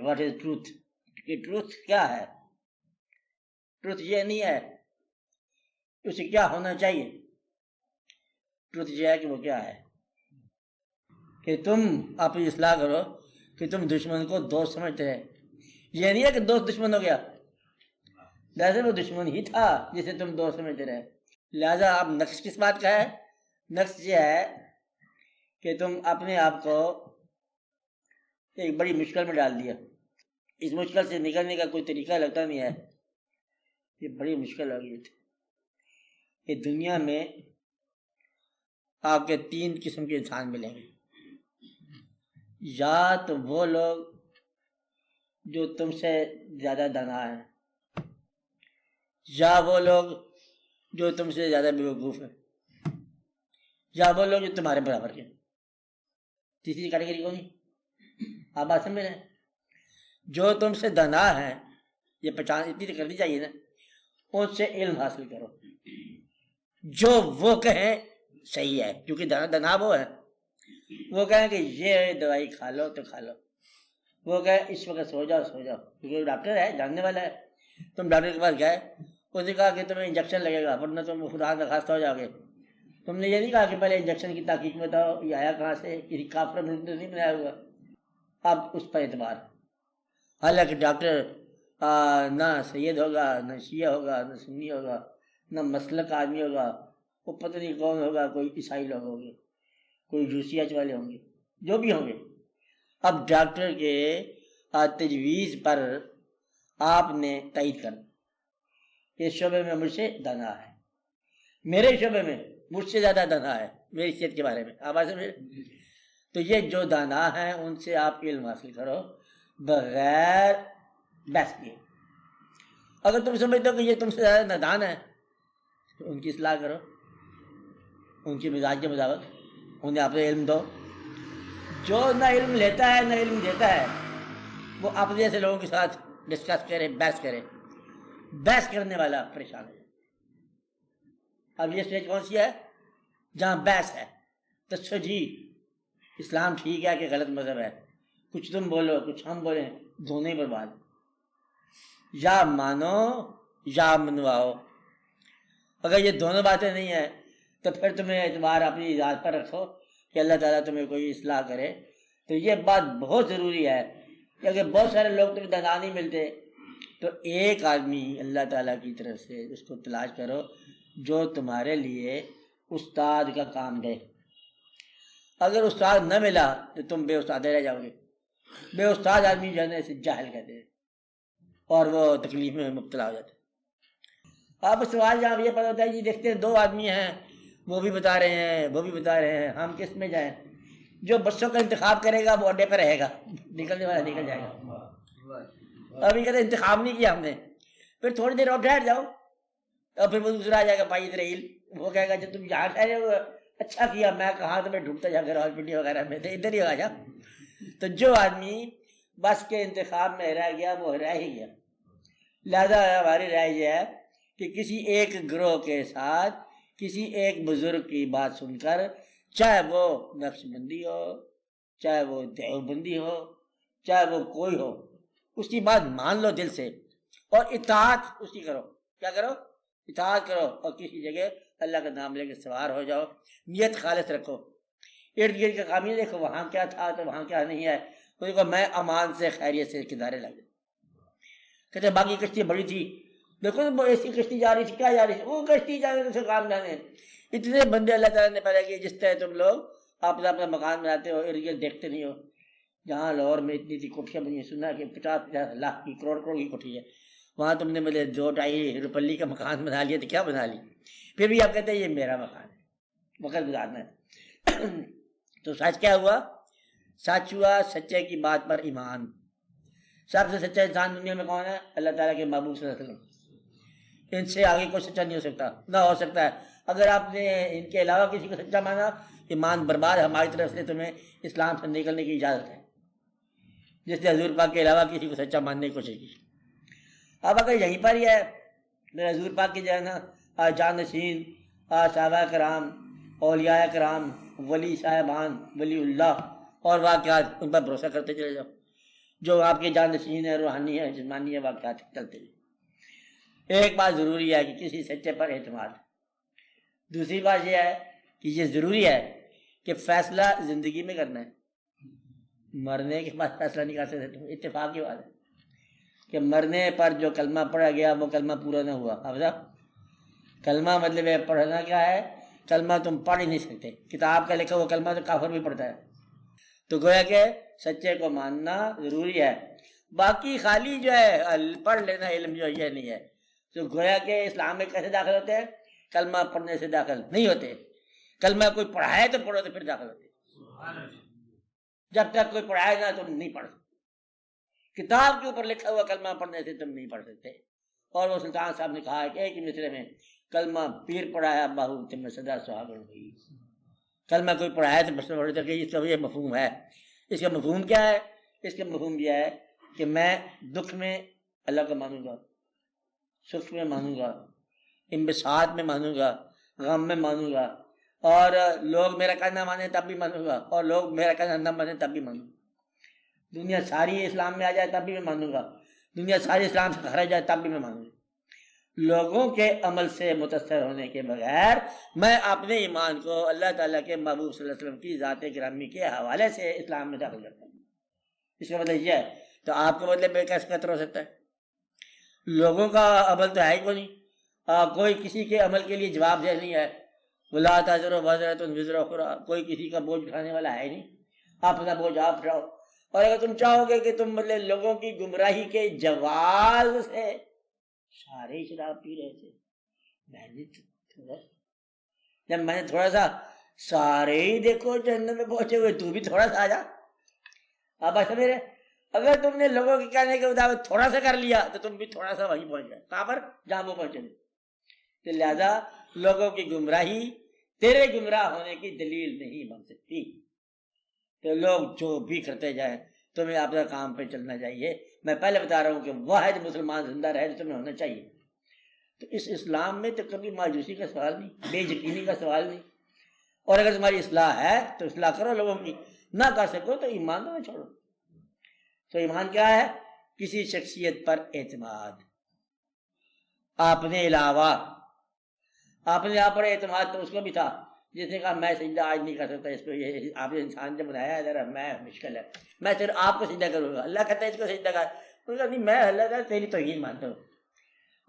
What is truth, کہ truth کیا ہے. ٹروتھ یہ نہیں ہے اسے کیا ہونا چاہیے، ٹروتھ یہ ہے کہ وہ کیا ہے. کہ تم اپنی اصلاح کرو کہ تم دشمن کو دوست سمجھتے رہے. یہ نہیں ہے کہ دوست دشمن ہو گیا، لہٰذا وہ دشمن ہی تھا جسے تم دوست سمجھتے رہے. لہٰذا اب نقص کس بات کا ہے؟ نقص یہ ہے کہ تم اپنے آپ کو ایک بڑی مشکل میں ڈال دیا. اس مشکل سے نکلنے کا کوئی طریقہ لگتا نہیں ہے. یہ بڑی مشکل ہو گئی تھی. یہ دنیا میں آپ کے 3 قسم کے انسان ملیں گے. یا تو وہ لوگ جو تم سے زیادہ دانا ہیں، یا وہ لوگ جو تم سے زیادہ بیوقوف ہیں، یا وہ لوگ جو تمہارے برابر کے. تیسری کیٹیگری کون نہیں؟ آپ بات سمجھ رہے ہیں؟ جو تم سے دانا ہیں، یہ پہچان اتنی تو کرنی چاہیے نا، ان سے علم حاصل کرو. جو وہ کہیں صحیح ہے، کیونکہ دانا وہ ہے. وہ کہیں کہ یہ دوائی کھا لو تو کھا لو، وہ کہیں اس وقت سو جاؤ سو جاؤ، کیونکہ ڈاکٹر ہے، جاننے والا ہے. تم ڈاکٹر کے پاس گئے، اس نے کہا کہ تمہیں انجیکشن لگے گا ورنہ تم خدا نخواستہ ہو جاؤ گے. تم نے یہ نہیں کہا کہ پہلے انجیکشن کی تحقیق میں بتاؤ یہ آیا کہاں سے، کسی کافر ملک نے نہیں بنایا ہوا. اب اس پر اعتبار، حالانکہ ڈاکٹر نہ سید ہوگا، نہ شیعہ ہوگا، نہ سنی ہوگا، نہ مسلک آدمی ہوگا، وہ پتہ نہیں کون ہوگا، کوئی عیسائی لوگ ہوں گے، کوئی جوسیاچ والے ہوں گے، جو بھی ہوں گے. اب ڈاکٹر کے تجویز پر آپ نے تائید کر، اس شعبے میں مجھ سے دانا ہے، میرے شعبے میں مجھ سے زیادہ دانا ہے میری صحت کے بارے میں. آپ آج سمجھے؟ تو یہ جو دانا ہیں ان سے آپ علم حاصل کرو بغیر بحث کیے. اگر تم سمجھتے ہو کہ یہ تم سے زیادہ نادان ہے تو ان کی اصلاح کرو، ان کے مزاج کے مطابق انہیں آپ علم دو. جو نہ علم لیتا ہے نہ علم دیتا ہے وہ اپنے جیسے لوگوں کے ساتھ ڈسکس کرے، بحث کرے. بحث کرنے والا پریشان ہے. اب یہ سٹیج کون سی ہے؟ جہاں بحث ہے. تو جی اسلام ٹھیک ہے کہ غلط مذہب ہے، کچھ تم بولو کچھ ہم بولیں، دونوں ہی برباد. یا مانو یا منواؤ. اگر یہ دونوں باتیں نہیں ہیں تو پھر تمہیں اعتبار اپنی ذات پر رکھو کہ اللہ تعالیٰ تمہیں کوئی اصلاح کرے. تو یہ بات بہت ضروری ہے کہ اگر بہت سارے لوگ تمہیں دانا نہیں ملتے تو ایک آدمی اللہ تعالیٰ کی طرف سے اس کو تلاش کرو جو تمہارے لیے استاد کا کام دے. اگر استاد نہ ملا تو تم بے استاد رہ جاؤ گے. بے استاد آدمی جو ہے نا اسے جاہل کہتے ہیں اور وہ تکلیف میں مبتلا ہو جاتے ہیں. آپ سوال جہاں یہ پتہ ہوتا ہے جی دیکھتے ہیں 2 آدمی ہیں، وہ بھی بتا رہے ہیں وہ بھی بتا رہے ہیں، ہم کس میں جائیں؟ جو بسوں کا انتخاب کرے گا وہ اڈے پہ رہے گا، نکلنے والا نکل جائے گا. ابھی کہتے انتخاب نہیں کیا ہم نے، پھر تھوڑی دیر اور ٹھہر جاؤ اور پھر وہ دوسرا آ جائے گا پائی اسرائیل، وہ کہے گا جب تم یہاں ٹھہرے ہو اچھا کیا، میں کہاں تمہیں ڈھونڈتا جا کر ہاسپٹل وغیرہ میں تھے، ادھر ہی آ جا. تو جو آدمی بس کے انتخاب میں رہ گیا وہ رہ ہی گیا. لہذا ہماری رائے یہ ہے کہ کسی ایک گروہ کے ساتھ کسی ایک بزرگ کی بات سن کر، چاہے وہ نقش بندی ہو، چاہے وہ دیوبندی ہو، چاہے وہ کوئی ہو، اس کی بات مان لو دل سے اور اطاعت اس کی کرو. کیا کرو؟ اطاعت کرو. اور کسی جگہ اللہ کا نام لے کے سوار ہو جاؤ، نیت خالص رکھو. ارد گرد کا کام نہیں دیکھو وہاں کیا تھا تو وہاں کیا نہیں ہے. دیکھو میں امان سے خیریت سے کنارے لگ گیا. کہتے باقی کشتی بڑی تھی، دیکھو وہ ایسی کشتی جا رہی تھی، کیا جا رہی تھی؟ وہ کشتی جا رہی تھی، کام جانے. اتنے بندے اللہ تعالیٰ نے پیدا کیے جس طرح تم لوگ اپنا اپنا مکان بناتے ہو، ارد گرد دیکھتے نہیں ہو. جہاں لاہور میں اتنی تھی کوٹھیاں بنی، سنا کہ 50-50 لاکھ کی کروڑ کی کوٹھی ہے، وہاں تم نے مجھے 2-2.5 روپلی کا مکان بنا لیا تو کیا بنا لی؟ پھر بھی آپ کہتے ہیں یہ میرا مکان ہے، وقت گزارنا ہے. تو سچ کیا ہوا؟ سچ ہوا سچے کی بات پر ایمان. سب سے سچا انسان دنیا میں کون ہے؟ اللہ تعالیٰ کے محبوب صلی اللہ علیہ وسلم. ان سے آگے کوئی سچا نہیں ہو سکتا، نہ ہو سکتا ہے. اگر آپ نے ان کے علاوہ کسی کو سچا مانا، ایمان برباد. ہماری طرف سے تمہیں اسلام سے نکلنے کی اجازت ہے، جس نے حضور پاک کے علاوہ کسی کو سچا ماننے کی کوشش کی. اب اگر یہیں پر ہی ہے میرے حضور پاک کی جو ہے نا جانشین صحابہ کرام، اولیاء کرام، ولی صاحبان، ولی اللہ اور واقعات، ان پر بھروسہ کرتے چلے جاؤ. جو آپ کے جانشین ہے، روحانی ہے، جسمانی ہے، واقعات چلتے ہیں۔ ایک بات ضروری ہے کہ کسی سچے پر اعتماد۔ دوسری بات یہ ہے کہ یہ ضروری ہے کہ فیصلہ زندگی میں کرنا ہے، مرنے کے بعد فیصلہ نہیں کر سکتے۔ اتفاق کی بات ہے کہ مرنے پر جو کلمہ پڑھا گیا وہ کلمہ پورا نہ ہوا۔ اب کلمہ مطلب ہے پڑھنا کیا ہے؟ کلمہ تم پڑھ ہی نہیں سکتے، کتاب کا لکھا ہوا کلمہ تو کافر بھی پڑھتا ہے۔ تو گویا کہ سچے کو ماننا ضروری ہے، باقی خالی جو ہے پڑھ لینا علم جو یہ نہیں ہے۔ تو گویا کہ اسلام میں کیسے داخل ہوتے ہیں؟ کلمہ پڑھنے سے داخل نہیں ہوتے، کلمہ کوئی پڑھائے تو پڑھو تو پھر داخل ہوتے۔ جب تک کوئی پڑھائے نہ تم نہیں پڑھ سکتے، کتاب کے اوپر لکھا ہوا کلمہ پڑھنے سے تم نہیں پڑھ سکتے۔ اور وہ سلطان صاحب نے کہا کہ ایک ہی مصرے میں کلمہ پیر پڑھایا باہو تم سدا سہاگن ہوئی۔ کلمہ کوئی پڑھایا تو بس پڑھ سکے، اس کا یہ مفہوم ہے۔ اس کا مفہوم کیا ہے؟ اس کا مفہوم یہ ہے کہ میں دکھ میں اللہ کو مانوں گا، سکھ میں مانوں گا، انبساط میں مانوں گا، غم میں مانوں گا، اور لوگ میرا کہنا مانے تب بھی مانوں گا، اور لوگ میرا کہنا نہ مانے تب بھی مانوں گا۔ دنیا ساری اسلام میں آ جائے تب بھی میں مانوں گا، دنیا ساری اسلام سے خارج جائے تب بھی میں مانوں گا۔ لوگوں کے عمل سے متاثر ہونے کے بغیر میں اپنے ایمان کو اللہ تعالیٰ کے محبوب صلی اللہ علیہ وسلم کی ذات گرامی کے حوالے سے اسلام میں داخل کرتا ہوں۔ اس کا مطلب یہ ہے، تو آپ کا مطلب بے کیسے قطر ہو سکتا ہے؟ لوگوں کا عمل تو ہے ہی کوئی نہیں، کوئی کسی کے عمل کے لیے جواب دہ نہیں ہے۔ ولا تزر وازرۃ وزر اخری، کوئی کسی کا بوجھ اٹھانے والا ہے ہی نہیں، اپنا بوجھ آپ اٹھاؤ۔ اور اگر تم چاہو گے کہ تم مطلب لوگوں کی گمراہی کے جواز سے، سارے شراب پی رہے تھے، جب میں نے تھوڑا سا، سارے ہی دیکھو جہنم میں پہنچے ہوئے، تو بھی تھوڑا سا آ جا۔ اب ایسا میرے، اگر تم نے لوگوں کے کہنے کے مطابق تھوڑا سا کر لیا تو تم بھی تھوڑا سا وہیں پہنچ گئے، کہاں پر؟ جہاں وہ پہنچے۔ تو لہذا لوگوں کی گمراہی تیرے گمراہ ہونے کی دلیل نہیں بن سکتی۔ تو لوگ جو بھی کرتے جائیں، تمہیں اپنا کام پہ چلنا چاہیے۔ میں پہلے بتا رہا ہوں کہ واحد مسلمان زندہ رہے جو تمہیں ہونا چاہیے۔ تو اس اسلام میں تو کبھی مایوسی کا سوال نہیں، بے یقینی کا سوال نہیں۔ اور اگر تمہاری اصلاح ہے تو اصلاح کرو لوگوں کی، نہ کر سکو تو ایمان نہ چھوڑو۔ تو ایمان کیا ہے؟ کسی شخصیت پر اعتماد، اپنے علاوہ۔ اپنے آپ پر اعتماد تو اس کو بھی تھا جس نے کہا میں سجدہ آج نہیں کر سکتا، اس کو یہ آپ نے انسان جب بنایا ہے ذرا میں مشکل ہے، میں صرف آپ کو سجدہ کروں گا۔ اللہ کہتا ہے اس کو سجدہ کر، انہوں نے کہا نہیں میں اللہ تعالیٰ تیری توحید مانتا ہوں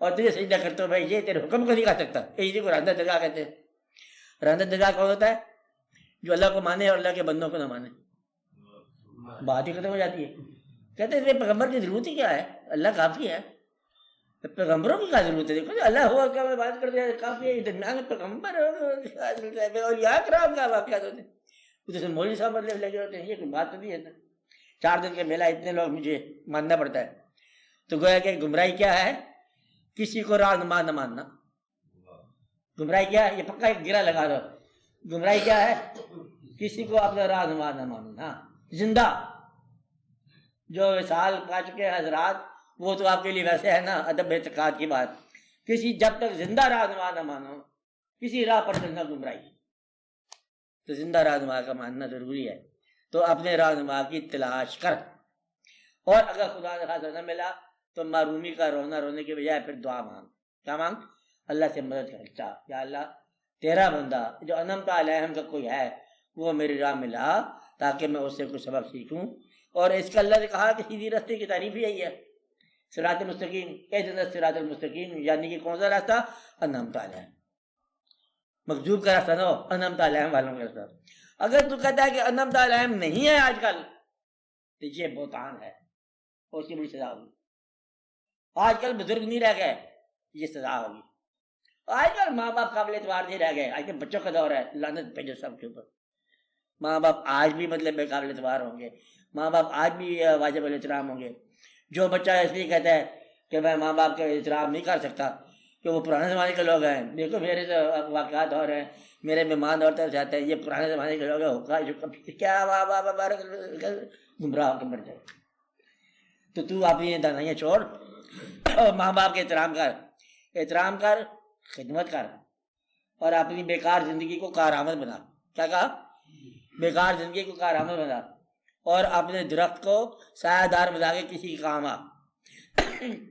اور تجھے سجدہ کرتا ہوں، بھائی یہ تیرے حکم کو نہیں کر سکتا۔ اسی کو راندہ دگا کہتے ہیں۔ راندہ دگا کون ہوتا ہے؟ جو اللہ کو مانے اور اللہ کے بندوں کو نہ مانے، بات ہی ختم ہو جاتی ہے۔ کہتے ہیں پیغمبر کی ضرورت ہی کیا ہے، اللہ کافی ہے، پیغمبروں کی کیا ضرورت ہے؟ دیکھو اللہ ہوا کیا میں بات کرتے ہیں، کافی ہے، درمیان میں پیغمبر اور یہاں کرام کا واقعات ہوتے ہیں، جیسے مولوی صاحب مطلب لگے ہوتے ہیں، یہ کوئی بات تو نہیں ہے نا۔ 4 دن کے میلہ اتنے لوگ مجھے ماننا پڑتا ہے۔ تو گویا کہ گمراہی کیا ہے؟ کسی کو رہنما نہ ماننا۔ گمراہی کیا ہے؟ یہ پکا ایک گرہ لگا دو، گمراہی کیا ہے؟ کسی کو اپنا رہنما نہ ماننا۔ زندہ جو وصال پا چکے ہیں حضرات، وہ تو آپ کے لیے ویسے ہے نا ادب اعتقاد کی بات، کسی جب تک زندہ رہنما نہ مانو، کسی راہ پر چلنا گمراہی۔ تو زندہ رہنما کا ماننا ضروری ہے، تو اپنے رہنما کی تلاش کر، اور اگر خدا نخواستہ نہ ملا تو معرومی کا رونا رونے کے بجائے پھر دعا مانگ۔ کیا مانگ؟ اللہ سے مدد کر، چاہ یا اللہ تیرا بندہ جو انعمت علیہم کا کوئی ہے وہ میری راہ میں لا تاکہ میں اس سے کچھ سبق سیکھوں۔ اور اس کا اللہ نے کہا کہ سیدھی راستے کی تعریف ہی یہی ہے، صراط مستقیم، اہدنا الصراط المستقیم، یعنی کہ کون سا راستہ؟ انعمت علیہم، مغضوب کا راستہ نہ ہو، انعمت علیہم والوں کا راستہ۔ اگر تو کہتا ہے کہ انعمت علیہم نہیں ہے آج کل تو یہ بہتان ہے اور اس کی بڑی سزا ہوگی۔ آج کل بزرگ نہیں رہ گئے، یہ سزا ہوگی۔ آج کل ماں باپ قابل اعتبار نہیں رہ گئے، آج کل بچوں کا دور ہے، لعنت بھیجو سب کے اوپر۔ ماں باپ آج بھی مطلب بے قابل اعتبار ہوں گے، ماں باپ آج بھی واجب الاحترام ہوں گے۔ جو بچہ اس لیے کہتا ہے کہ میں ماں باپ کا احترام نہیں کر سکتا کہ وہ پرانے زمانے کے لوگ ہیں، دیکھو میرے تو واقعات ہو رہے ہیں، میرے مہمان اور طرف جاتے ہیں، یہ پرانے زمانے کے لوگ ہیں، کیا گمراہ ہو کے مر جائے۔ تو تو اپنی دانائیاں چھوڑ اور ماں باپ کے احترام کر، خدمت کر، اور اپنی بیکار زندگی کو کارآمد بنا۔ کیا کہا؟ بیکار زندگی کو کارآمد بنا، اور اپنے درخت کو سایہ دار بنا کے کسی کام آ